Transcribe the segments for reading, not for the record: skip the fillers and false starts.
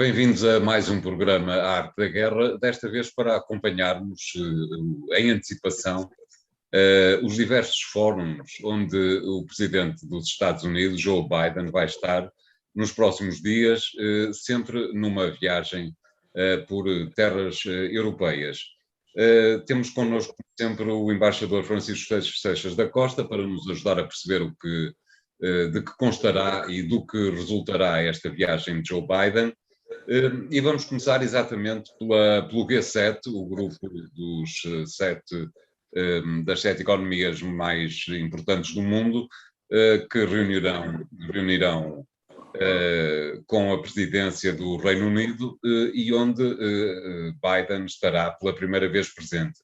Bem-vindos a mais um programa A Arte da Guerra, desta vez para acompanharmos em antecipação os diversos fóruns onde o presidente dos Estados Unidos, Joe Biden, vai estar nos próximos dias, sempre numa viagem por terras europeias. Temos connosco sempre o embaixador Francisco Seixas da Costa para nos ajudar a perceber de que constará e do que resultará esta viagem de Joe Biden. E vamos começar exatamente pelo G7, o grupo das sete economias mais importantes do mundo, que reunirão com a presidência do Reino Unido e onde Biden estará pela primeira vez presente.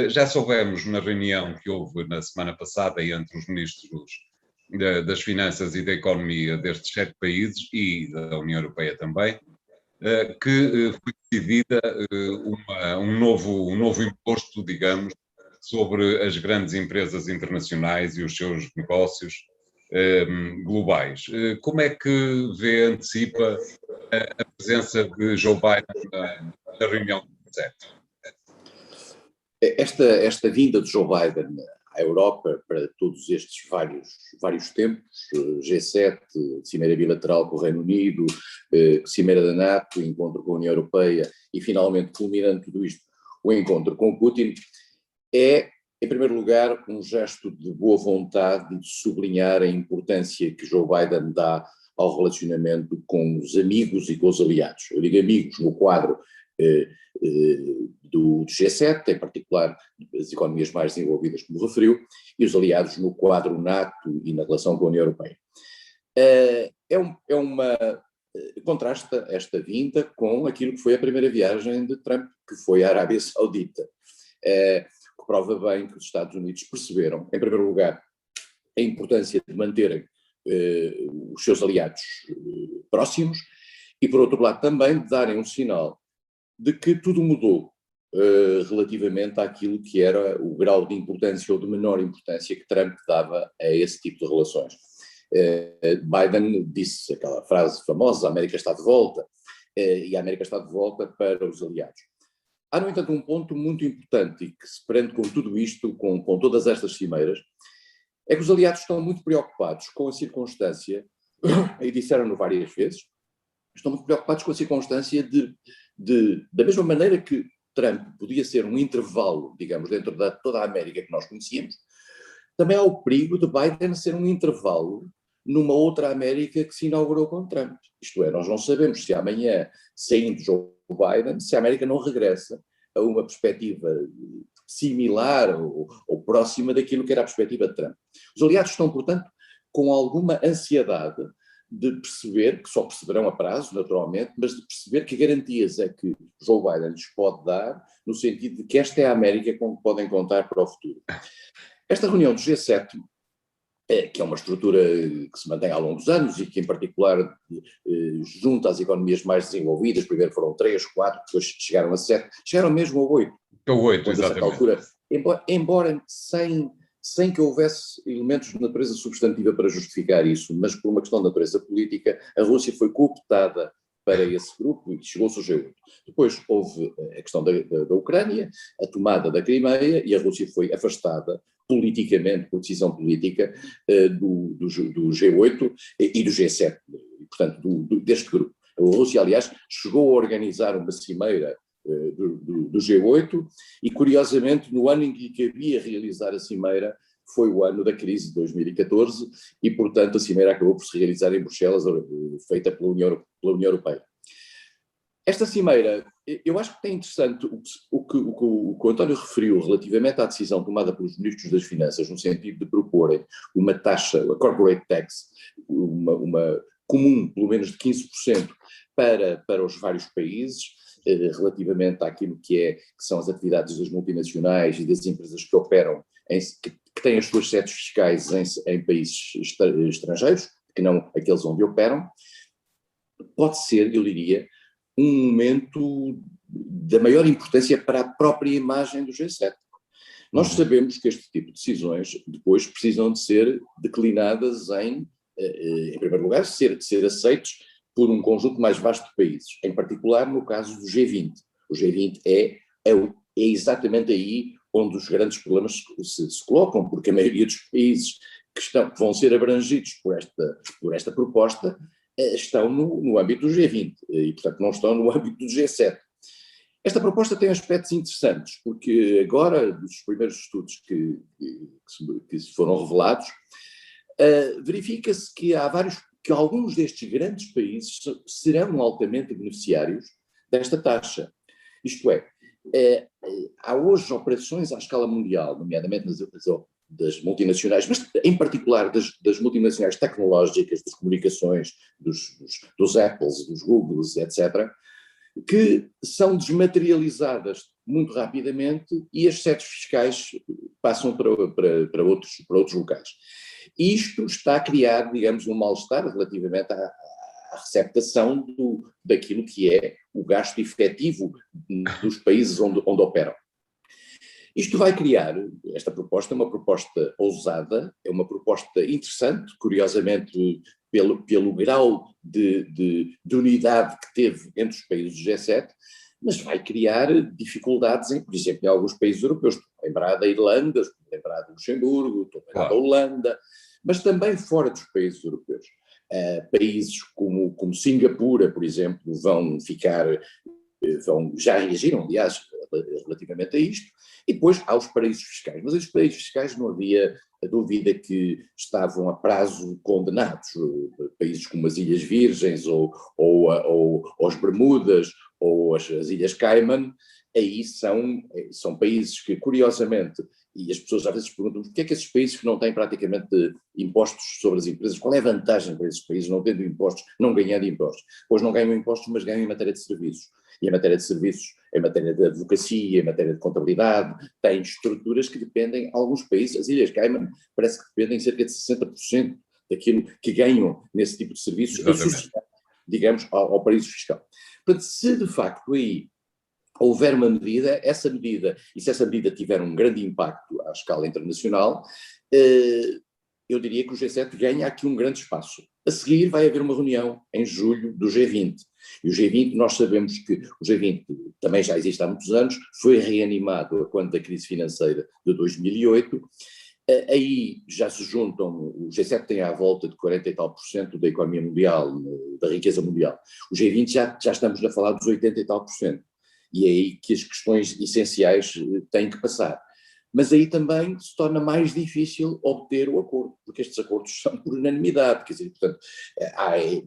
Já soubemos na reunião que houve na semana passada entre os ministros das Finanças e da Economia destes 7 países e da União Europeia também, que foi decidida um novo imposto, digamos, sobre as grandes empresas internacionais e os seus negócios globais. Como é que antecipa a presença de Joe Biden na reunião do G7? Esta vinda de Joe Biden à Europa para todos estes vários tempos, G7, cimeira bilateral com o Reino Unido, cimeira da NATO, encontro com a União Europeia e finalmente culminando tudo isto, o encontro com Putin, é, em primeiro lugar, um gesto de boa vontade de sublinhar a importância que Joe Biden dá ao relacionamento com os amigos e com os aliados. Eu digo amigos no quadro do G7, em particular as economias mais desenvolvidas, como referiu, e os aliados no quadro NATO e na relação com a União Europeia. Contrasta esta vinda com aquilo que foi a primeira viagem de Trump, que foi à Arábia Saudita, que prova bem que os Estados Unidos perceberam, em primeiro lugar, a importância de manterem os seus aliados próximos e, por outro lado, também de darem um sinal de que tudo mudou relativamente àquilo que era o grau de importância ou de menor importância que Trump dava a esse tipo de relações. Biden disse aquela frase famosa, a América está de volta, e a América está de volta para os aliados. Há, no entanto, um ponto muito importante e que se prende com tudo isto, com todas estas cimeiras, é que os aliados estão muito preocupados com a circunstância, e disseram-no várias vezes, estão muito preocupados com a circunstância da mesma maneira que Trump podia ser um intervalo, digamos, dentro de toda a América que nós conhecíamos, também há o perigo de Biden ser um intervalo numa outra América que se inaugurou com Trump. Isto é, nós não sabemos se amanhã, saindo Joe Biden, se a América não regressa a uma perspectiva similar ou próxima daquilo que era a perspectiva de Trump. Os aliados estão, portanto, com alguma ansiedade de perceber, que só perceberão a prazo, naturalmente, mas de perceber que garantias é que Joe Biden lhes pode dar, no sentido de que esta é a América com que podem contar para o futuro. Esta reunião do G7, que é uma estrutura que se mantém ao longo dos anos e que, em particular, junta as economias mais desenvolvidas, primeiro foram 3, 4, depois chegaram a 7, chegaram mesmo a 8. A 8, exatamente. Altura, embora sem que houvesse elementos de natureza substantiva para justificar isso, mas por uma questão de natureza política, a Rússia foi cooptada para esse grupo e chegou-se ao G8. Depois houve a questão da Ucrânia, a tomada da Crimeia, e a Rússia foi afastada politicamente, por decisão política, do G8 e do G7, portanto, deste grupo. A Rússia, aliás, chegou a organizar uma cimeira do G8 e, curiosamente, no ano em que cabia realizar a cimeira, foi o ano da crise de 2014 e, portanto, a cimeira acabou por se realizar em Bruxelas, feita pela União Europeia. Esta cimeira, eu acho que tem interessante o que o António referiu relativamente à decisão tomada pelos ministros das Finanças, no sentido de proporem uma taxa, a corporate tax, uma comum, pelo menos de 15%, para os vários países, relativamente àquilo que são as atividades das multinacionais e das empresas que operam, que têm as suas sedes fiscais em países estrangeiros, que não aqueles onde operam, pode ser, eu diria, um momento da maior importância para a própria imagem do G7. Nós sabemos que este tipo de decisões depois precisam de ser declinadas em primeiro lugar, ser aceitos por um conjunto mais vasto de países, em particular no caso do G20. O G20 é exatamente aí onde os grandes problemas se colocam, porque a maioria dos países que vão ser abrangidos por esta proposta estão no âmbito do G20 e, portanto, não estão no âmbito do G7. Esta proposta tem aspectos interessantes, porque agora, dos primeiros estudos que foram revelados, verifica-se que que alguns destes grandes países serão altamente beneficiários desta taxa. Isto é, há hoje operações à escala mundial, nomeadamente das multinacionais, mas em particular das multinacionais tecnológicas, das comunicações, dos Apples, dos Googles, etc., que são desmaterializadas muito rapidamente e as sedes fiscais passam para outros locais. Isto está a criar, digamos, um mal-estar relativamente à receptação daquilo que é o gasto efetivo dos países onde operam. Isto vai criar, esta proposta é uma proposta ousada, é uma proposta interessante, curiosamente pelo grau de unidade que teve entre os países do G7, mas vai criar dificuldades, por exemplo, em alguns países europeus. Estou a lembrar da Irlanda, estou a lembrar do Luxemburgo, estou a lembrar da Holanda, mas também fora dos países europeus. Países como Singapura, por exemplo, já reagiram, aliás, relativamente a isto, e depois há os paraísos fiscais. Mas os paraísos fiscais não havia a dúvida que estavam a prazo condenados. Países como as Ilhas Virgens, ou as Bermudas, ou as Ilhas Cayman, aí são países que, curiosamente, e as pessoas às vezes perguntam porque é que esses países que não têm praticamente impostos sobre as empresas, qual é a vantagem para esses países não tendo impostos, não ganhando impostos? Pois não ganham impostos, mas ganham em matéria de serviços. E em matéria de serviços, em matéria de advocacia, em matéria de contabilidade, têm estruturas que dependem, alguns países, as Ilhas Cayman, parece que dependem cerca de 60% daquilo que ganham nesse tipo de serviços, associado, digamos, ao paraíso fiscal. Portanto, se de facto aí houver uma medida, e se essa medida tiver um grande impacto à escala internacional, eu diria que o G7 ganha aqui um grande espaço. A seguir vai haver uma reunião em julho do G20. E o G20, nós sabemos que o G20 também já existe há muitos anos, foi reanimado a quando da crise financeira de 2008. Aí já se juntam, o G7 tem à volta de 40 e tal % da economia mundial, da riqueza mundial. O G20 já estamos a falar dos 80 e tal %. E é aí que as questões essenciais têm que passar. Mas aí também se torna mais difícil obter o acordo, porque estes acordos são por unanimidade, quer dizer, portanto,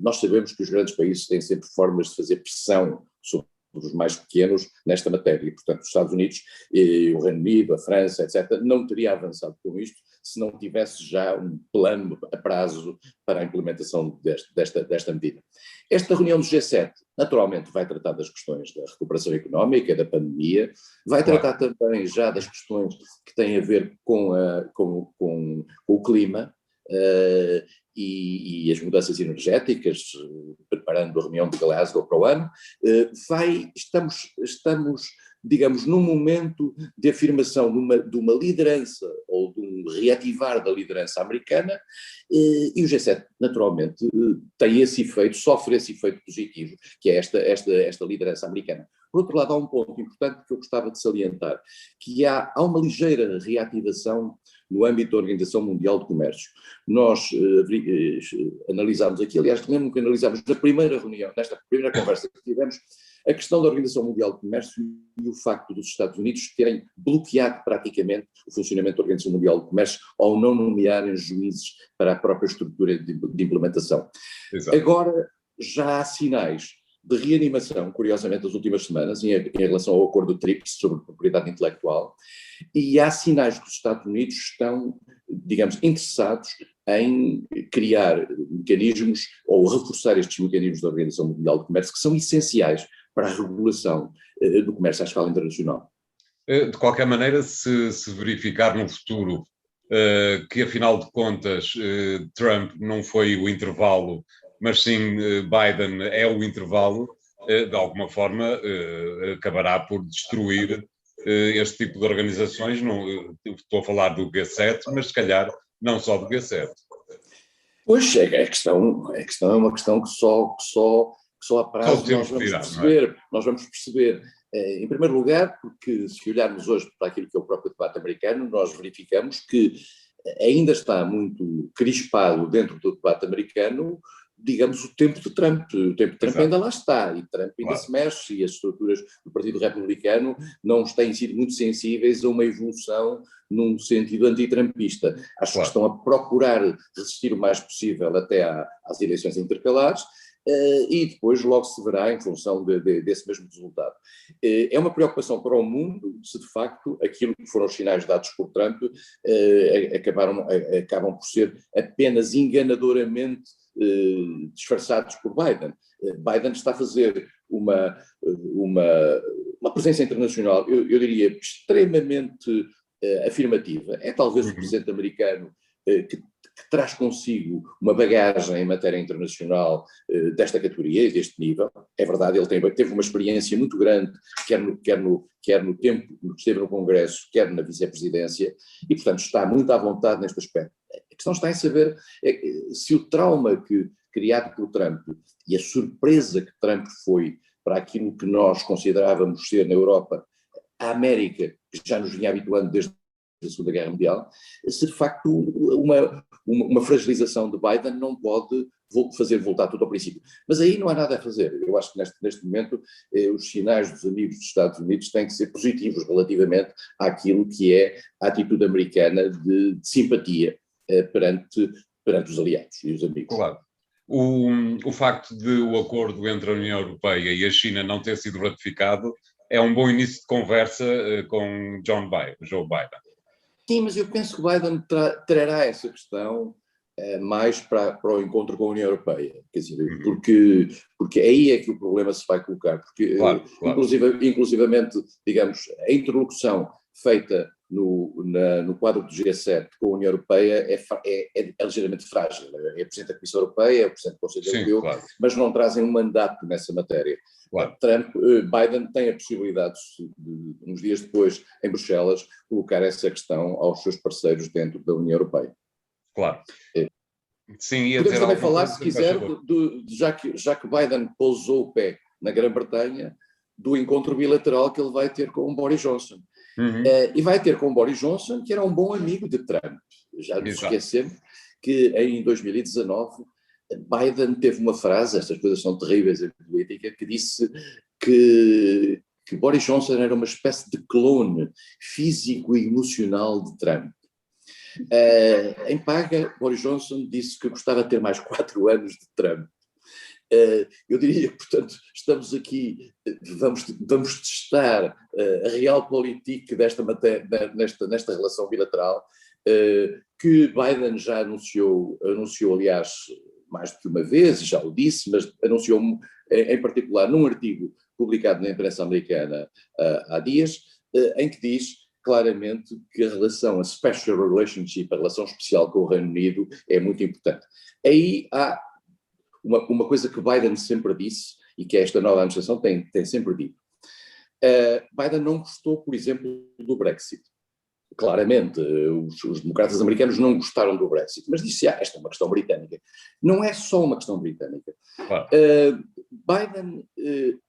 nós sabemos que os grandes países têm sempre formas de fazer pressão sobre os mais pequenos nesta matéria, e portanto os Estados Unidos, o Reino Unido, a França, etc., não teria avançado com isto se não tivesse já um plano a prazo para a implementação desta medida. Esta reunião do G7 naturalmente vai tratar das questões da recuperação económica, da pandemia, vai tratar também já das questões que têm a ver com o clima e as mudanças energéticas, preparando a reunião de Glasgow para o ano. Estamos, digamos, num momento de afirmação de uma liderança ou de um reativar da liderança americana, e o G7 naturalmente tem esse efeito, sofre esse efeito positivo, que é esta liderança americana. Por outro lado, há um ponto importante que eu gostava de salientar, que há uma ligeira reativação no âmbito da Organização Mundial de Comércio. Nós analisámos aqui, aliás, lembro que analisámos na primeira reunião, nesta primeira conversa que tivemos, a questão da Organização Mundial de Comércio e o facto dos Estados Unidos terem bloqueado praticamente o funcionamento da Organização Mundial de Comércio ao não nomearem juízes para a própria estrutura de implementação. Exato. Agora já há sinais de reanimação, curiosamente, das últimas semanas, em relação ao acordo do TRIPS sobre propriedade intelectual, e há sinais que os Estados Unidos estão, digamos, interessados em criar mecanismos ou reforçar estes mecanismos da Organização Mundial de Comércio que são essenciais para a regulação do comércio à escala internacional. De qualquer maneira, se verificar no futuro que, afinal de contas, Trump não foi o intervalo, mas sim Biden é o intervalo, de alguma forma acabará por destruir este tipo de organizações. Não, estou a falar do G7, mas se calhar não só do G7. Pois, a questão é uma questão que só a prazo nós vamos perceber. Nós vamos perceber, em primeiro lugar, porque se olharmos hoje para aquilo que é o próprio debate americano, nós verificamos que ainda está muito crispado dentro do debate americano, digamos, o tempo de Trump. O tempo de Trump ainda lá está, e Trump ainda se mexe, e as estruturas do Partido Republicano não têm sido muito sensíveis a uma evolução num sentido antitrumpista. Acho que estão a procurar resistir o mais possível até às eleições intercalares, e depois logo se verá em função desse mesmo resultado. É uma preocupação para o mundo se de facto aquilo que foram os sinais dados por Trump acabam por ser apenas enganadoramente disfarçados por Biden. Biden está a fazer uma presença internacional, eu diria, extremamente afirmativa. É talvez o presidente americano que traz consigo uma bagagem em matéria internacional desta categoria e deste nível. É verdade, ele teve uma experiência muito grande, quer no tempo que esteve no Congresso, quer na vice-presidência, e portanto está muito à vontade neste aspecto. A questão está em saber se o trauma criado por Trump e a surpresa que Trump foi para aquilo que nós considerávamos ser na Europa a América, que já nos vinha habituando desde a Segunda Guerra Mundial, se de facto uma fragilização de Biden não pode fazer voltar tudo ao princípio. Mas aí não há nada a fazer. Eu acho que neste momento os sinais dos amigos dos Estados Unidos têm que ser positivos relativamente àquilo que é a atitude americana de simpatia perante os aliados e os amigos. Claro. O facto de o acordo entre a União Europeia e a China não ter sido ratificado é um bom início de conversa com Joe Biden. Sim, mas eu penso que Biden trará essa questão mais para o encontro com a União Europeia, quer dizer, porque aí é que o problema se vai colocar, porque claro. inclusivamente, digamos, a interlocução feita no quadro do G7 com a União Europeia é ligeiramente frágil. É o Presidente da Comissão Europeia, é o Presidente do Conselho Europeu, claro, mas não trazem um mandato nessa matéria. Claro. Biden tem a possibilidade de, uns dias depois, em Bruxelas, colocar essa questão aos seus parceiros dentro da União Europeia. Claro. Sim, podemos também falar, se quiser, já que Biden pousou o pé na Grã-Bretanha, do encontro bilateral que ele vai ter com o Boris Johnson. E vai ter com o Boris Johnson, que era um bom amigo de Trump. Já nos esquecemos que em 2019 Biden teve uma frase, estas coisas são terríveis em política, que disse que Boris Johnson era uma espécie de clone físico e emocional de Trump. Em paga, Boris Johnson disse que gostava de ter mais 4 anos de Trump. Eu diria que, portanto, estamos aqui, vamos testar a realpolitik nesta relação bilateral, que Biden já anunciou, aliás, mais do que uma vez, já o disse, mas anunciou em particular num artigo publicado na imprensa americana há dias, em que diz claramente que a relação, a special relationship, a relação especial com o Reino Unido é muito importante. Aí há uma coisa que Biden sempre disse, e que esta nova administração tem sempre dito. Biden não gostou, por exemplo, do Brexit. Claramente, os democratas americanos não gostaram do Brexit, mas disse, esta é uma questão britânica. Não é só uma questão britânica. Biden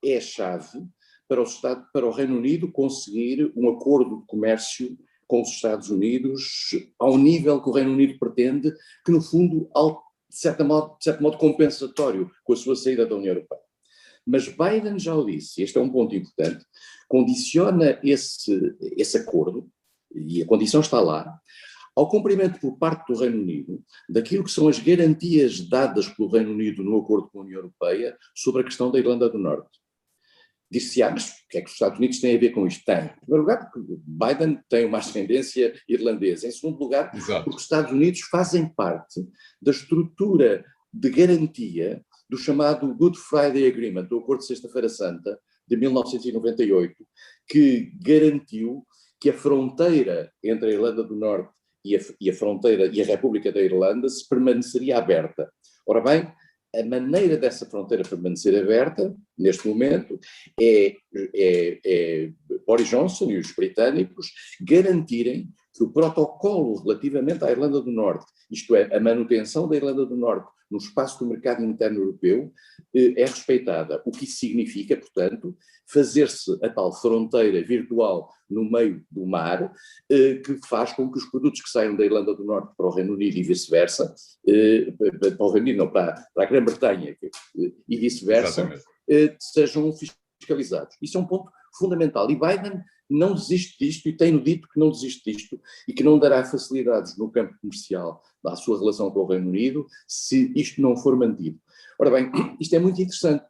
é a chave para o Reino Unido conseguir um acordo de comércio com os Estados Unidos ao nível que o Reino Unido pretende, que no fundo, de certo modo compensatório com a sua saída da União Europeia. Mas Biden já o disse, e este é um ponto importante, condiciona esse acordo, e a condição está lá, ao cumprimento por parte do Reino Unido daquilo que são as garantias dadas pelo Reino Unido no acordo com a União Europeia sobre a questão da Irlanda do Norte. Disse-se, mas o que é que os Estados Unidos têm a ver com isto? Tem. Em primeiro lugar, porque Biden tem uma ascendência irlandesa. Em segundo lugar, porque os Estados Unidos fazem parte da estrutura de garantia do chamado Good Friday Agreement, do Acordo de Sexta-feira Santa, de 1998, que garantiu que a fronteira entre a Irlanda do Norte e a República da Irlanda se permaneceria aberta. Ora bem, a maneira dessa fronteira permanecer aberta, neste momento, é Boris Johnson e os britânicos garantirem que o protocolo relativamente à Irlanda do Norte, isto é, a manutenção da Irlanda do Norte no espaço do mercado interno europeu, é respeitada. O que isso significa, portanto, fazer-se a tal fronteira virtual no meio do mar, que faz com que os produtos que saiam da Irlanda do Norte para o Reino Unido e vice-versa, para o Reino Unido, não, para a Grã-Bretanha e vice-versa, sejam fiscalizados. Isso é um ponto fundamental. E Biden não desiste disto e tem-no dito que não desiste disto e que não dará facilidades no campo comercial à sua relação com o Reino Unido se isto não for mantido. Ora bem, isto é muito interessante,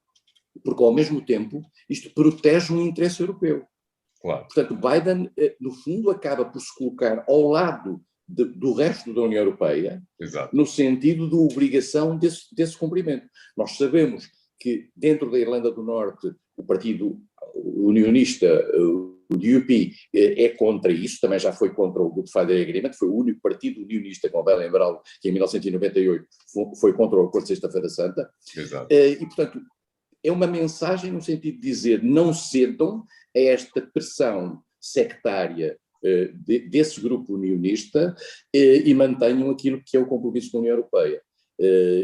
porque ao mesmo tempo isto protege um interesse europeu. Claro. Portanto, Biden, no fundo, acaba por se colocar ao lado do resto da União Europeia, Exato, no sentido de obrigação desse cumprimento. Nós sabemos que dentro da Irlanda do Norte o Partido Unionista, o DUP, é contra isso, também já foi contra o Good Friday Agreement, foi o único partido unionista, como bem lembrado, que em 1998 foi contra o Acordo de Sexta-feira Santa. Exato. E, portanto, é uma mensagem no sentido de dizer não cedam a esta pressão sectária desse grupo unionista e mantenham aquilo que é o compromisso da União Europeia.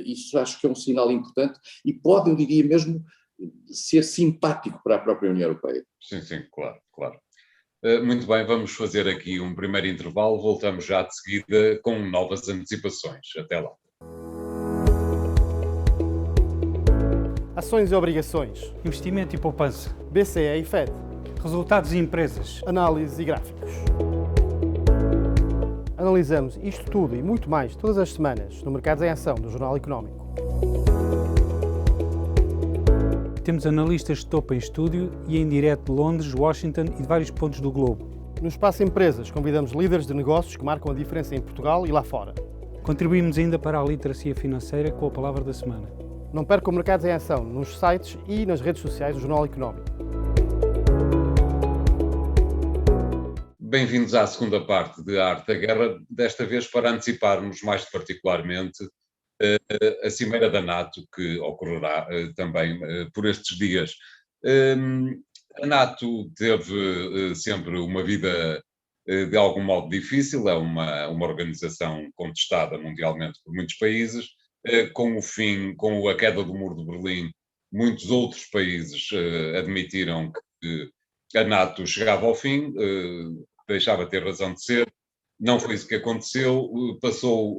Isso acho que é um sinal importante e pode, eu diria mesmo, ser simpático para a própria União Europeia. Sim, claro. Muito bem, vamos fazer aqui um primeiro intervalo, voltamos já de seguida com novas antecipações. Até lá. Ações e obrigações. Investimento e poupança. BCE e FED. Resultados e empresas. Análise e gráficos. Analisamos isto tudo e muito mais todas as semanas no Mercados em Ação do Jornal Económico. Temos analistas de topo em estúdio e em direto de Londres, Washington e de vários pontos do globo. No Espaço Empresas convidamos líderes de negócios que marcam a diferença em Portugal e lá fora. Contribuímos ainda para a literacia financeira com a palavra da semana. Não percam Mercados em Ação nos sites e nas redes sociais do Jornal Económico. Bem-vindos à segunda parte de A Arte da Guerra, desta vez para anteciparmos mais particularmente a Cimeira da NATO, que ocorrerá também por estes dias. A NATO teve sempre uma vida de algum modo difícil, é uma organização contestada mundialmente por muitos países. Com a queda do Muro de Berlim, muitos outros países admitiram que a NATO chegava ao fim, deixava de ter razão de ser. Não foi isso que aconteceu, passou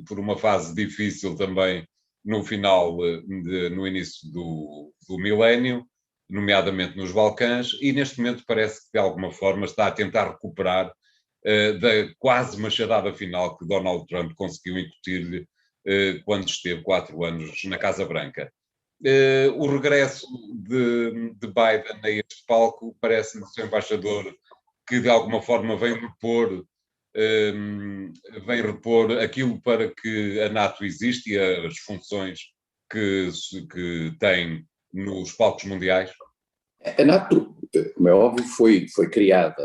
por uma fase difícil também no final, no início do milénio, nomeadamente nos Balcãs, e neste momento parece que de alguma forma está a tentar recuperar da quase machadada final que Donald Trump conseguiu incutir-lhe quando esteve 4 anos na Casa Branca. O regresso de Biden a este palco parece-me ser um embaixador que de alguma forma vem repor aquilo para que a NATO existe e as funções que tem nos palcos mundiais? A NATO, como é óbvio, foi criada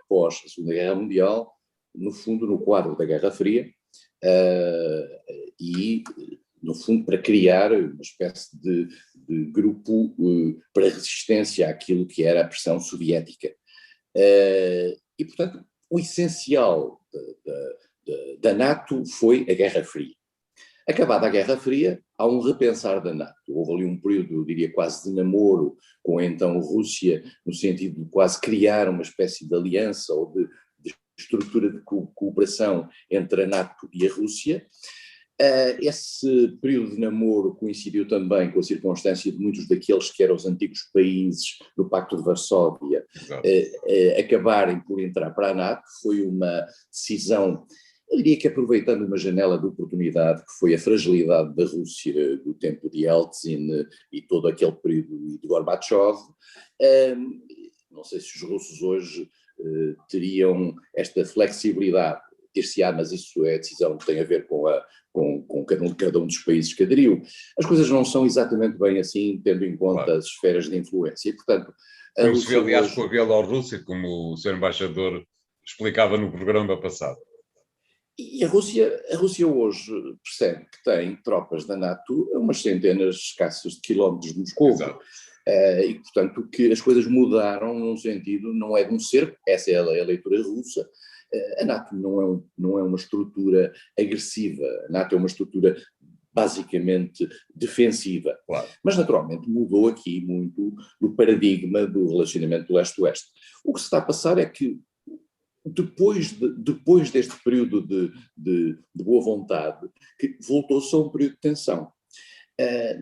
após a Segunda Guerra Mundial, no fundo no quadro da Guerra Fria, e no fundo para criar uma espécie de grupo para resistência àquilo que era a pressão soviética. E, portanto, o essencial da NATO foi a Guerra Fria. Acabada a Guerra Fria, há um repensar da NATO. Houve ali um período, eu diria, quase de namoro com a então Rússia, no sentido de quase criar uma espécie de aliança ou de estrutura de cooperação entre a NATO e a Rússia. Esse período de namoro coincidiu também com a circunstância de muitos daqueles que eram os antigos países do Pacto de Varsóvia acabarem por entrar para a NATO. Foi uma decisão, eu diria que aproveitando uma janela de oportunidade, que foi a fragilidade da Rússia do tempo de Yeltsin e todo aquele período de Gorbachev. Não sei se os russos hoje teriam esta flexibilidade, ter-se-á, mas isso é a decisão que tem a ver com cada um dos países que aderiu. As coisas não são exatamente bem assim, tendo em conta as esferas de influência. E, portanto, como se vê, aliás, com a Bielorrússia, como o Sr. Embaixador explicava no programa passado. E a Rússia hoje percebe que tem tropas da NATO a umas centenas escassas de quilómetros de Moscou. E, portanto, que as coisas mudaram num sentido, não é de um cerco, essa é a leitura russa. A NATO não é uma estrutura agressiva, a NATO é uma estrutura basicamente defensiva. Claro. Mas, naturalmente, mudou aqui muito o paradigma do relacionamento do leste-oeste. O que se está a passar é que, depois deste período de boa vontade, que voltou-se a um período de tensão.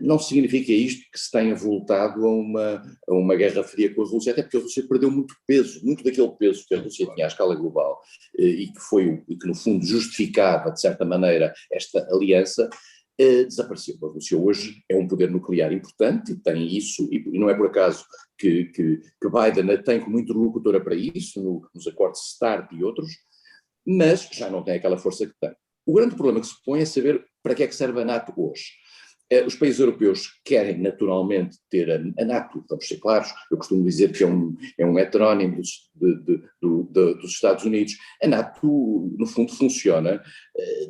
Não significa isto que se tenha voltado a uma guerra fria com a Rússia, até porque a Rússia perdeu muito peso, muito daquele peso que a Rússia tinha à escala global e que no fundo justificava, de certa maneira, esta aliança, desapareceu. A Rússia hoje é um poder nuclear importante e tem isso, e não é por acaso que Biden tem como interlocutora para isso, nos acordos START e outros, mas já não tem aquela força que tem. O grande problema que se põe é saber para que é que serve a NATO hoje. Os países europeus querem naturalmente ter a NATO, vamos ser claros, eu costumo dizer que é um heterónimo dos Estados Unidos. A NATO, no fundo, funciona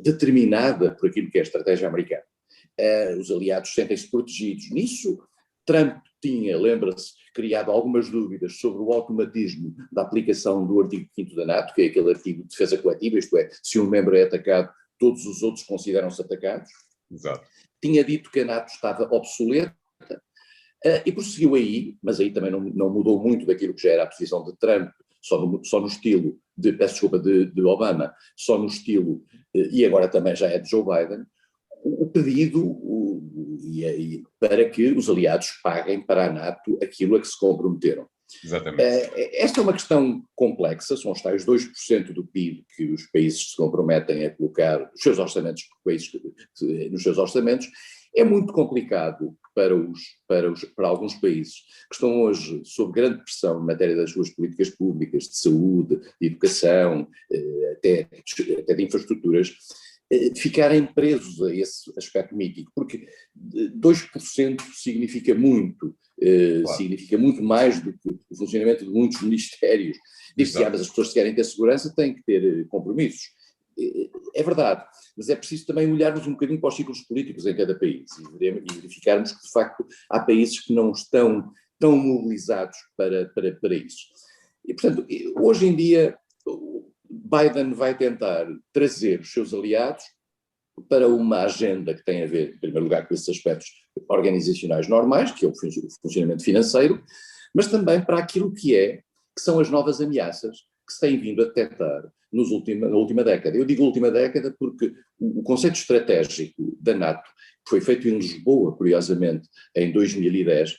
determinada por aquilo que é a estratégia americana. Os aliados sentem-se protegidos. Nisso, Trump tinha, lembra-se, criado algumas dúvidas sobre o automatismo da aplicação do artigo 5º da NATO, que é aquele artigo de defesa coletiva, isto é, se um membro é atacado, todos os outros consideram-se atacados. Exato. Tinha dito que a NATO estava obsoleta e prosseguiu aí, mas aí também não mudou muito daquilo que já era a posição de Trump, só no estilo de Obama, só no estilo, e agora também já é de Joe Biden, o pedido para que os aliados paguem para a NATO aquilo a que se comprometeram. Exatamente. Esta é uma questão complexa, são os tais 2% do PIB que os países se comprometem a colocar nos seus orçamentos, nos seus orçamentos. É muito complicado para alguns países que estão hoje sob grande pressão em matéria das suas políticas públicas, de saúde, de educação, até de infraestruturas, ficarem presos a esse aspecto mítico, porque 2% significa muito, claro. Significa muito mais do que o funcionamento de muitos ministérios. Diz-se, mas as pessoas que querem ter segurança têm que ter compromissos. É verdade, mas é preciso também olharmos um bocadinho para os ciclos políticos em cada país e verificarmos que, de facto, há países que não estão tão mobilizados para isso. E, portanto, hoje em dia, Biden vai tentar trazer os seus aliados para uma agenda que tem a ver, em primeiro lugar, com esses aspectos organizacionais normais, que é o funcionamento financeiro, mas também para aquilo que são as novas ameaças que se têm vindo a detectar na última década. Eu digo última década porque o conceito estratégico da NATO, que foi feito em Lisboa, curiosamente, em 2010,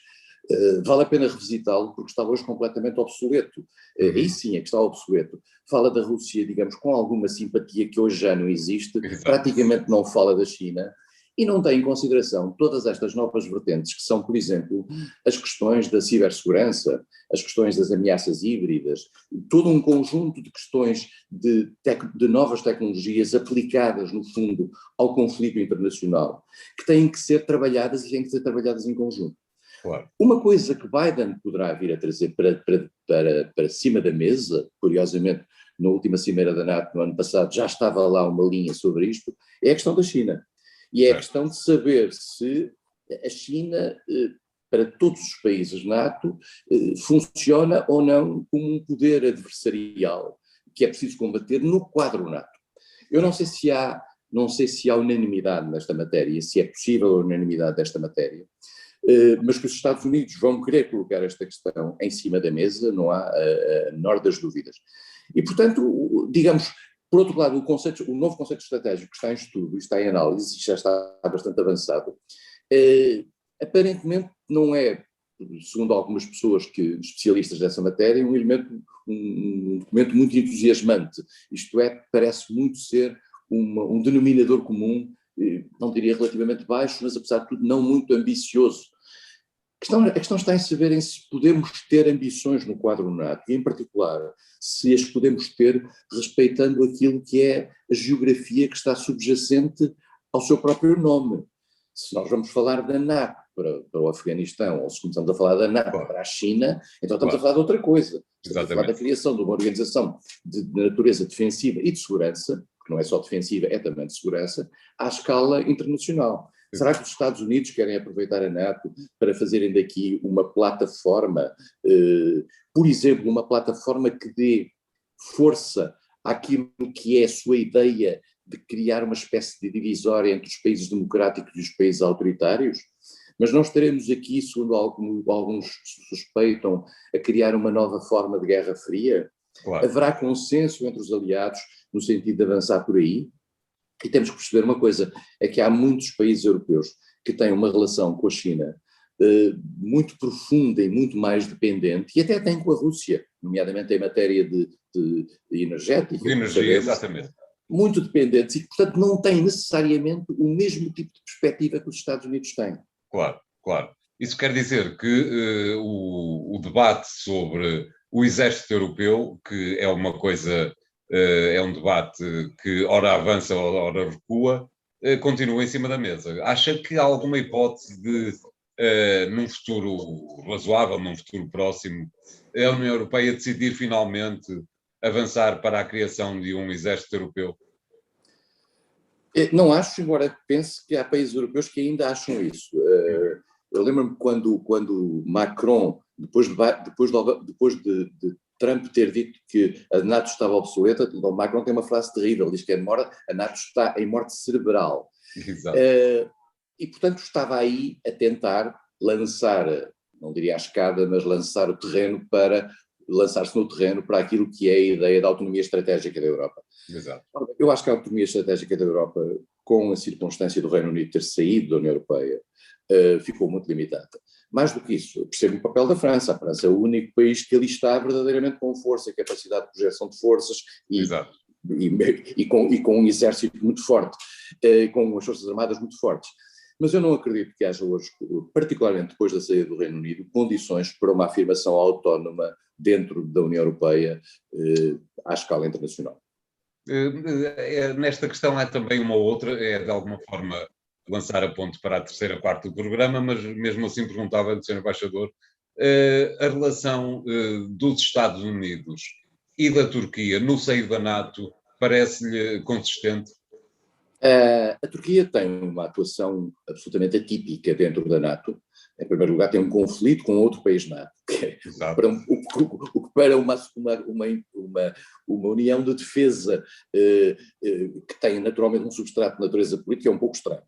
vale a pena revisitá-lo porque está hoje completamente obsoleto. Aí sim é que está obsoleto. Fala da Rússia, digamos, com alguma simpatia que hoje já não existe, praticamente não fala da China e não tem em consideração todas estas novas vertentes que são, por exemplo, as questões da cibersegurança, as questões das ameaças híbridas, todo um conjunto de questões de novas tecnologias aplicadas, no fundo, ao conflito internacional, que têm que ser trabalhadas e têm que ser trabalhadas em conjunto. Claro. Uma coisa que Biden poderá vir a trazer para cima da mesa, curiosamente, na última cimeira da NATO no ano passado já estava lá uma linha sobre isto, é a questão da China. E é a questão de saber se a China, para todos os países NATO, funciona ou não como um poder adversarial que é preciso combater no quadro NATO. Eu não sei se há unanimidade nesta matéria, se é possível a unanimidade desta matéria, mas que os Estados Unidos vão querer colocar esta questão em cima da mesa, não há a menor das dúvidas. E, portanto, digamos, por outro lado, o novo conceito estratégico que está em estudo, está em análise, já está bastante avançado, aparentemente não é, segundo algumas pessoas especialistas dessa matéria, um documento muito entusiasmante. Isto é, parece muito ser um denominador comum, não diria relativamente baixo, mas apesar de tudo não muito ambicioso. A questão está em saber se podemos ter ambições no quadro NATO, e em particular, se as podemos ter respeitando aquilo que é a geografia que está subjacente ao seu próprio nome. Se nós vamos falar da NATO para o Afeganistão, ou se começamos a falar da NATO para a China, então estamos a falar de outra coisa. Estamos a falar da criação de uma organização de natureza defensiva e de segurança, que não é só defensiva, é também de segurança, à escala internacional. Será que os Estados Unidos querem aproveitar a NATO para fazerem daqui uma plataforma, por exemplo, uma plataforma que dê força àquilo que é a sua ideia de criar uma espécie de divisória entre os países democráticos e os países autoritários? Mas não estaremos aqui, segundo alguns suspeitam, a criar uma nova forma de Guerra Fria? Claro. Haverá consenso entre os aliados no sentido de avançar por aí? E temos que perceber uma coisa, é que há muitos países europeus que têm uma relação com a China muito profunda e muito mais dependente, e até têm com a Rússia, nomeadamente em matéria de energética. De energia, exatamente. Muito dependentes e, portanto, não têm necessariamente o mesmo tipo de perspectiva que os Estados Unidos têm. Claro, claro. Isso quer dizer que o debate sobre o exército europeu, que é uma coisa, é um debate que ora avança, ora recua, continua em cima da mesa. Acha que há alguma hipótese de, num futuro razoável, num futuro próximo, a União Europeia decidir finalmente avançar para a criação de um exército europeu? Não acho, embora pense que há países europeus que ainda acham isso. Eu lembro-me quando Macron, depois de Trump ter dito que a NATO estava obsoleta, então Macron tem uma frase terrível, diz que a NATO está em morte cerebral. Exato. E, portanto, estava aí a tentar lançar, não diria a escada, mas lançar o terreno para lançar-se no terreno para aquilo que é a ideia da autonomia estratégica da Europa. Exato. Eu acho que a autonomia estratégica da Europa, com a circunstância do Reino Unido ter saído da União Europeia, ficou muito limitada. Mais do que isso, eu percebo o papel da França. A França é o único país que ali está verdadeiramente com força, capacidade de projeção de forças e com um exército muito forte, com as forças armadas muito fortes. Mas eu não acredito que haja hoje, particularmente depois da saída do Reino Unido, condições para uma afirmação autónoma dentro da União Europeia à escala internacional. Nesta questão há também uma outra, é de alguma forma lançar a ponte para a terceira parte do programa, mas mesmo assim perguntava-lhe, Sr. Embaixador, a relação dos Estados Unidos e da Turquia no seio da NATO parece-lhe consistente? A Turquia tem uma atuação absolutamente atípica dentro da NATO. Em primeiro lugar, tem um conflito com outro país NATO, que é para uma união de defesa que tem naturalmente um substrato de natureza política, é um pouco estranho.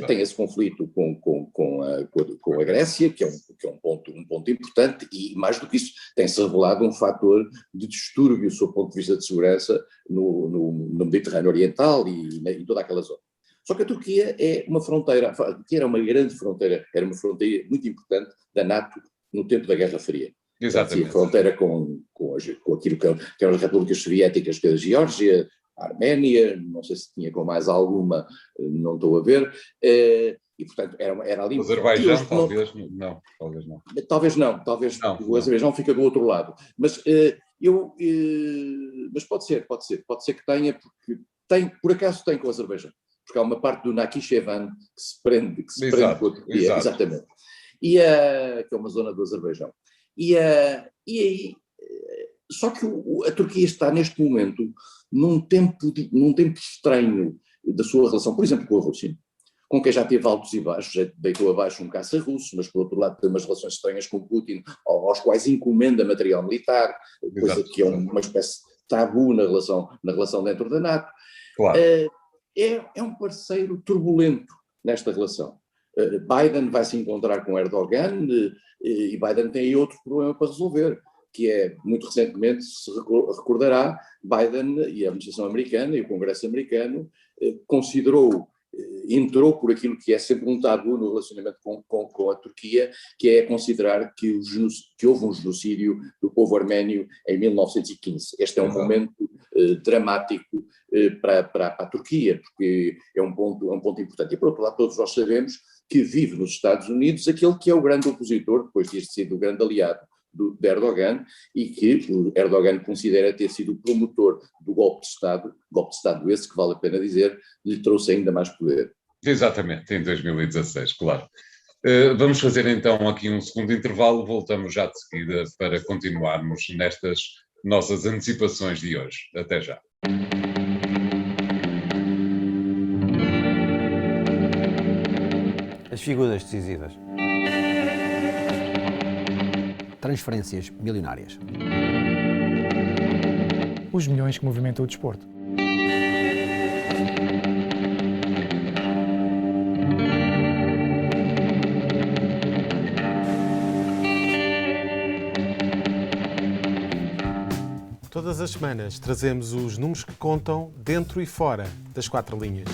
Tem esse conflito com a Grécia, que é um ponto importante, e mais do que isso, tem-se revelado um fator de distúrbio, sob o ponto de vista de segurança, no Mediterrâneo Oriental e em toda aquela zona. Só que a Turquia é uma fronteira, a Turquia era uma grande fronteira, era uma fronteira muito importante da NATO no tempo da Guerra Fria. Exatamente. A fronteira com aquilo que eram as repúblicas soviéticas, que é a Geórgia, a Arménia, não sei se tinha com mais alguma, não estou a ver, e portanto era ali... O Azerbaijão talvez não. Talvez não, o Azerbaijão fica do outro lado, mas mas pode ser que tenha, porque por acaso tem com o Azerbaijão, porque há uma parte do Nakhichevan que se prende com a Turquia, exatamente, que é uma zona do Azerbaijão, e aí, só que a Turquia está neste momento num tempo estranho da sua relação, por exemplo, com a Rússia, com quem já teve altos e baixos, já deitou abaixo um caça russo, mas por outro lado tem umas relações estranhas com Putin, aos quais encomenda material militar, coisa que é uma espécie de tabu na relação dentro da NATO. Claro. É um parceiro turbulento nesta relação. Biden vai se encontrar com Erdogan e Biden tem aí outro problema para resolver, que é, muito recentemente, se recordará, Biden e a administração americana e o Congresso americano entrou por aquilo que é sempre um tabu no relacionamento com a Turquia, que é considerar que houve um genocídio do povo arménio em 1915. Este é um momento dramático para a Turquia, porque é um ponto importante. E, por outro lado, todos nós sabemos que vive nos Estados Unidos aquele que é o grande opositor, depois de ter sido o grande aliado de Erdogan, e que o Erdogan considera ter sido o promotor do golpe de Estado esse, que vale a pena dizer, lhe trouxe ainda mais poder. Exatamente, em 2016, claro. Vamos fazer então aqui um segundo intervalo, voltamos já de seguida para continuarmos nestas nossas antecipações de hoje. Até já. As figuras decisivas. Transferências milionárias. Os milhões que movimentam o desporto. Todas as semanas trazemos os números que contam dentro e fora das quatro linhas.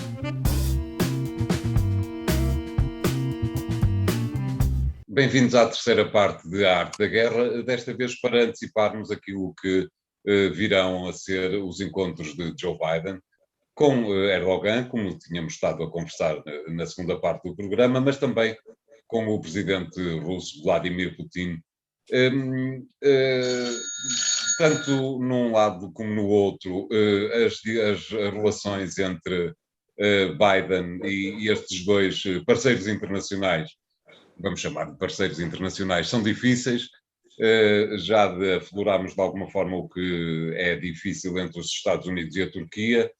Bem-vindos à terceira parte de A Arte da Guerra, desta vez para anteciparmos aquilo que virão a ser os encontros de Joe Biden com Erdogan, como tínhamos estado a conversar na segunda parte do programa, mas também com o presidente russo Vladimir Putin. Tanto num lado como no outro, as relações entre Biden e estes dois parceiros internacionais, vamos chamar de parceiros internacionais, são difíceis. Já afloramos de alguma forma o que é difícil entre os Estados Unidos e a Turquia,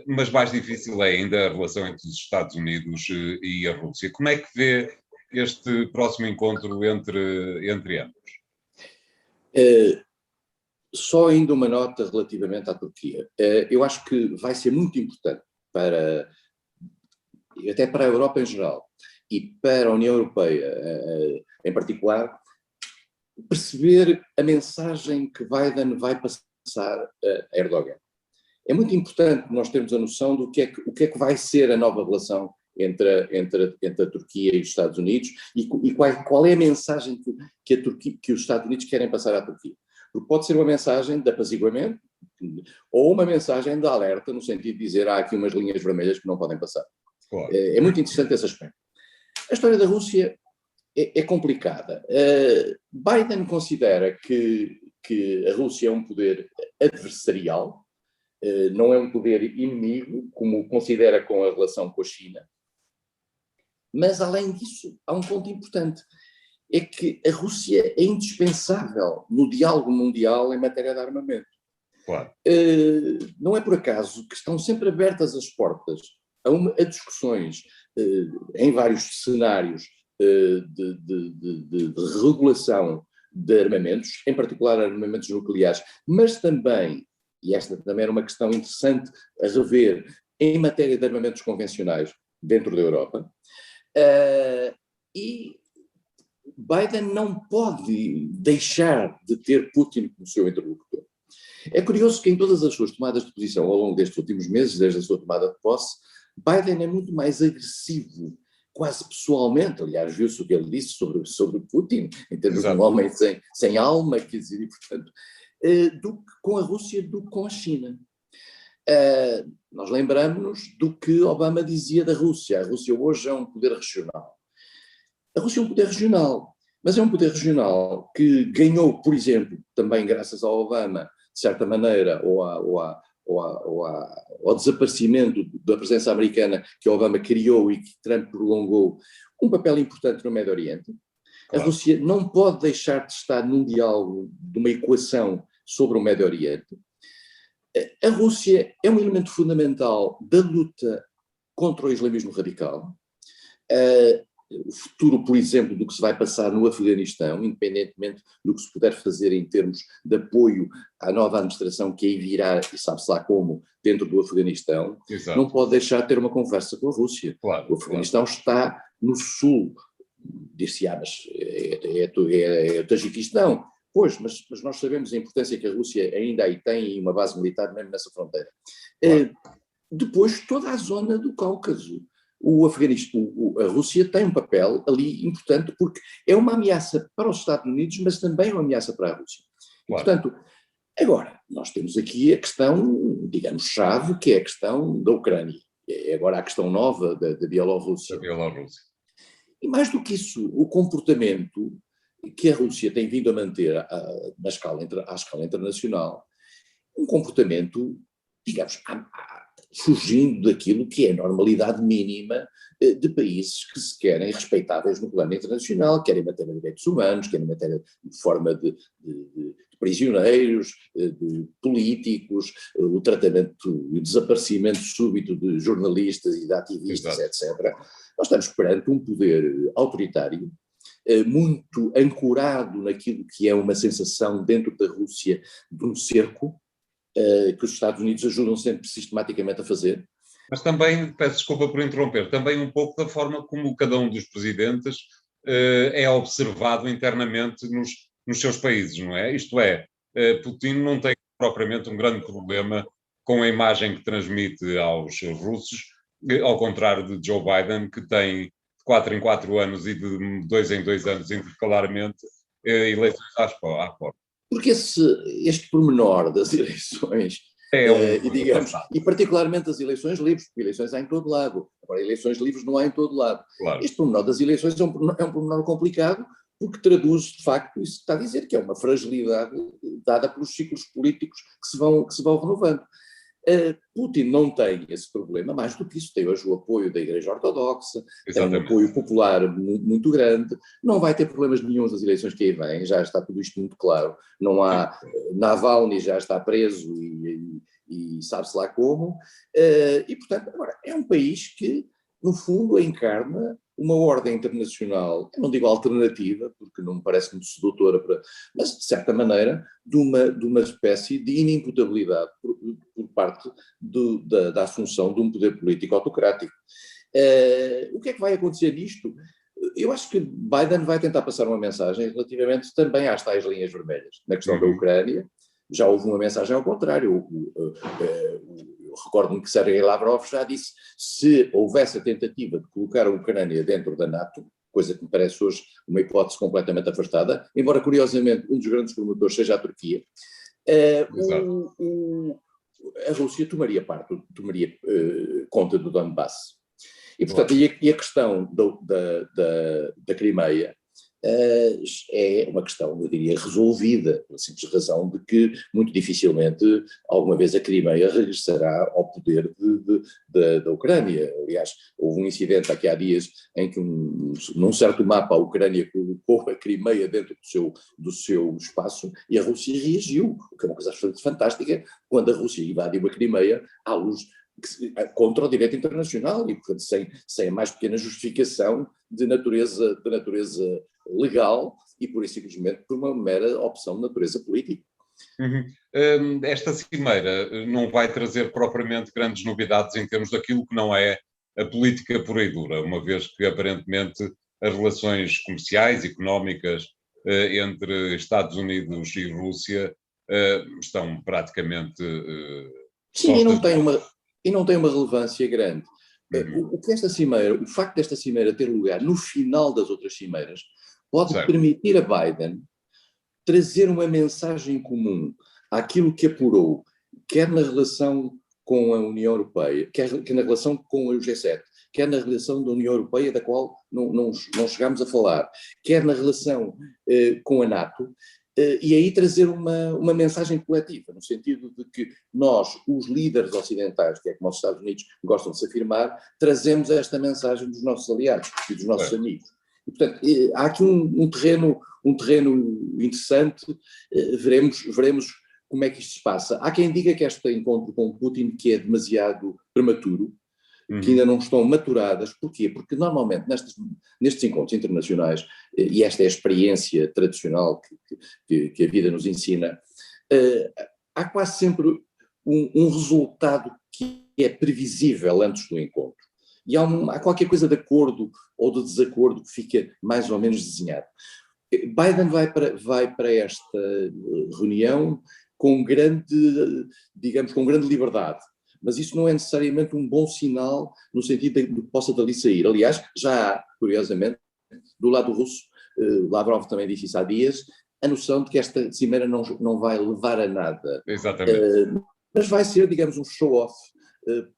mas mais difícil é ainda a relação entre os Estados Unidos e a Rússia. Como é que vê este próximo encontro entre ambos? Só ainda uma nota relativamente à Turquia. Eu acho que vai ser muito importante até para a Europa em geral e para a União Europeia em particular, perceber a mensagem que Biden vai passar a Erdogan. É muito importante nós termos a noção do que é que vai ser a nova relação entre a Turquia e os Estados Unidos e qual é a mensagem que os Estados Unidos querem passar à Turquia. Porque pode ser uma mensagem de apaziguamento ou uma mensagem de alerta, no sentido de dizer há aqui umas linhas vermelhas que não podem passar. Claro. É muito interessante esse aspecto. A história da Rússia é complicada. Biden considera que a Rússia é um poder adversarial, não é um poder inimigo, como considera com a relação com a China. Mas, além disso, há um ponto importante. É que a Rússia é indispensável no diálogo mundial em matéria de armamento. Claro. Não é por acaso que estão sempre abertas as portas a discussões em vários cenários de regulação de armamentos, em particular armamentos nucleares, mas também, e esta também era uma questão interessante a rever, em matéria de armamentos convencionais dentro da Europa, e Biden não pode deixar de ter Putin como seu interlocutor. É curioso que em todas as suas tomadas de posição ao longo destes últimos meses, desde a sua tomada de posse, Biden é muito mais agressivo, quase pessoalmente, aliás, viu-se o que ele disse sobre Putin, em termos de um homem sem alma, quer dizer, e portanto, do que com a Rússia, do que com a China. Nós lembramos-nos do que Obama dizia da Rússia. A Rússia hoje é um poder regional. A Rússia é um poder regional, mas é um poder regional que ganhou, por exemplo, também graças ao Obama, de certa maneira, ao desaparecimento da presença americana que Obama criou e que Trump prolongou, um papel importante no Médio Oriente. Claro. A Rússia não pode deixar de estar num diálogo, de uma equação sobre o Médio Oriente. A Rússia é um elemento fundamental da luta contra o islamismo radical. O futuro, por exemplo, do que se vai passar no Afeganistão, independentemente do que se puder fazer em termos de apoio à nova administração que aí virá, e sabe-se lá como, dentro do Afeganistão, Exato. Não pode deixar de ter uma conversa com a Rússia. Claro, o Afeganistão está no sul, disse, mas é o Tajiquistão. Pois, mas nós sabemos a importância que a Rússia ainda aí tem e uma base militar mesmo nessa fronteira. Claro. Depois, toda a zona do Cáucaso. A Rússia tem um papel ali importante porque é uma ameaça para os Estados Unidos, mas também é uma ameaça para a Rússia. Claro. Portanto, agora, nós temos aqui a questão, digamos, chave, que é a questão da Ucrânia. É agora a questão nova da Bielorrússia. E mais do que isso, o comportamento que a Rússia tem vindo a manter à escala internacional, um comportamento, digamos, fugindo daquilo que é a normalidade mínima de países que se querem respeitáveis no plano internacional, querem em matéria de direitos humanos, querem em matéria de forma de prisioneiros, de políticos, o tratamento e o desaparecimento súbito de jornalistas e de ativistas, etc. Nós estamos perante um poder autoritário, muito ancorado naquilo que é uma sensação dentro da Rússia de um cerco, que os Estados Unidos ajudam sempre sistematicamente a fazer. Mas também, peço desculpa por interromper, também um pouco da forma como cada um dos presidentes é observado internamente nos seus países, não é? Isto é, Putin não tem propriamente um grande problema com a imagem que transmite aos russos, ao contrário de Joe Biden, que tem de 4 em 4 anos e de 2 em 2 anos intercalarmente eleições à porta. Porque este pormenor das eleições, e particularmente as eleições livres, porque eleições há em todo lado. Agora, eleições livres não há em todo lado. Claro. Este pormenor das eleições é um pormenor complicado, porque traduz, de facto, isso que está a dizer, que é uma fragilidade dada pelos ciclos políticos que se vão renovando. Putin não tem esse problema, mais do que isso, tem hoje o apoio da Igreja Ortodoxa, tem um apoio popular muito grande, não vai ter problemas nenhum nas eleições que aí vêm, já está tudo isto muito claro, não há, Navalny já está preso e sabe-se lá como, e portanto, agora, é um país que, no fundo, encarna uma ordem internacional, eu não digo alternativa, porque não me parece muito sedutora, mas de certa maneira, de uma espécie de inimputabilidade por parte da assunção de um poder político autocrático. O que é que vai acontecer nisto? Eu acho que Biden vai tentar passar uma mensagem relativamente também às tais linhas vermelhas. Na questão da Ucrânia, já houve uma mensagem ao contrário. Recordo-me que Sergei Lavrov já disse, se houvesse a tentativa de colocar a Ucrânia dentro da NATO, coisa que me parece hoje uma hipótese completamente afastada, embora curiosamente um dos grandes promotores seja a Turquia, a Rússia tomaria conta do Donbass. E, portanto, a questão da Crimeia é uma questão, eu diria, resolvida, pela simples razão de que, muito dificilmente, alguma vez a Crimeia regressará ao poder da Ucrânia. Aliás, houve um incidente aqui há dias em que, num certo mapa, a Ucrânia colocou a Crimeia dentro do seu espaço e a Rússia reagiu, o que é uma coisa absolutamente fantástica, quando a Rússia invadiu a Crimeia à luz contra o direito internacional e, portanto, sem a mais pequena justificação de natureza legal e, pura e simplesmente, por uma mera opção de natureza política. Esta cimeira não vai trazer propriamente grandes novidades em termos daquilo que não é a política pura e dura, uma vez que, aparentemente, as relações comerciais e económicas entre Estados Unidos e Rússia estão praticamente... Sim, e não tem uma relevância grande. O facto desta cimeira ter lugar no final das outras cimeiras pode permitir a Biden trazer uma mensagem comum àquilo que apurou, quer na relação com a União Europeia, quer na relação com o G7, quer na relação da União Europeia, da qual não chegámos a falar, quer na relação com a NATO, e aí trazer uma mensagem coletiva, no sentido de que nós, os líderes ocidentais, que é como os Estados Unidos gostam de se afirmar, trazemos esta mensagem dos nossos aliados e dos nossos amigos. E, portanto, há aqui um terreno interessante, veremos como é que isto se passa. Há quem diga que este encontro com Putin que é demasiado prematuro, que ainda não estão maturadas. Porquê? Porque normalmente nestes encontros internacionais, e esta é a experiência tradicional que a vida nos ensina, há quase sempre um resultado que é previsível antes do encontro. E há qualquer coisa de acordo ou de desacordo que fica mais ou menos desenhado. Biden vai para esta reunião com grande liberdade, mas isso não é necessariamente um bom sinal no sentido de que possa dali sair. Aliás, já há, curiosamente, do lado russo, Lavrov também disse isso há dias, a noção de que esta cimeira não vai levar a nada. Exatamente. Mas vai ser, digamos, um show-off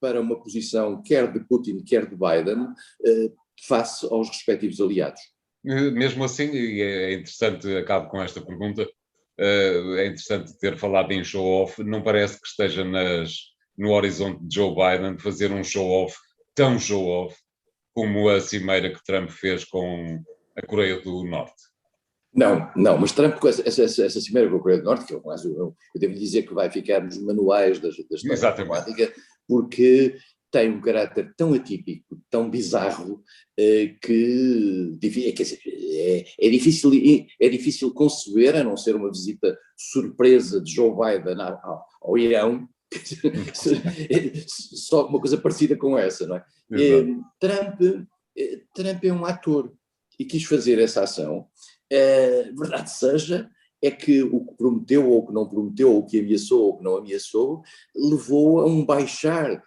para uma posição quer de Putin, quer de Biden, face aos respectivos aliados. Mesmo assim, e é interessante, acabo com esta pergunta, é interessante ter falado em show-off, não parece que esteja no horizonte de Joe Biden fazer um show-off, tão show-off, como a cimeira que Trump fez com a Coreia do Norte. Não, mas Trump com essa cimeira com a Coreia do Norte, que aliás eu devo dizer que vai ficar nos manuais da história diplomática, porque tem um caráter tão atípico, tão bizarro, que quer dizer, é difícil conceber, a não ser uma visita surpresa de Joe Biden ao Irão, só uma coisa parecida com essa, não é? Trump é um ator e quis fazer essa ação. Verdade seja, é que o que prometeu ou o que não prometeu, ou o que ameaçou ou o que não ameaçou, levou a um baixar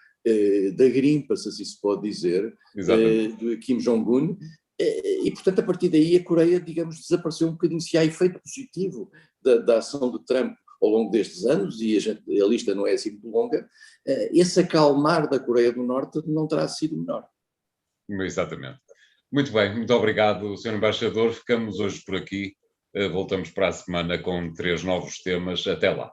da grimpa, se assim se pode dizer, de Kim Jong-un, e portanto a partir daí a Coreia, digamos, desapareceu um bocadinho. Se há efeito positivo da ação de Trump ao longo destes anos, e a lista não é assim muito longa, esse acalmar da Coreia do Norte não terá sido menor. Exatamente. Muito bem, muito obrigado, Sr. Embaixador. Ficamos hoje por aqui. Voltamos para a semana com 3 novos temas. Até lá.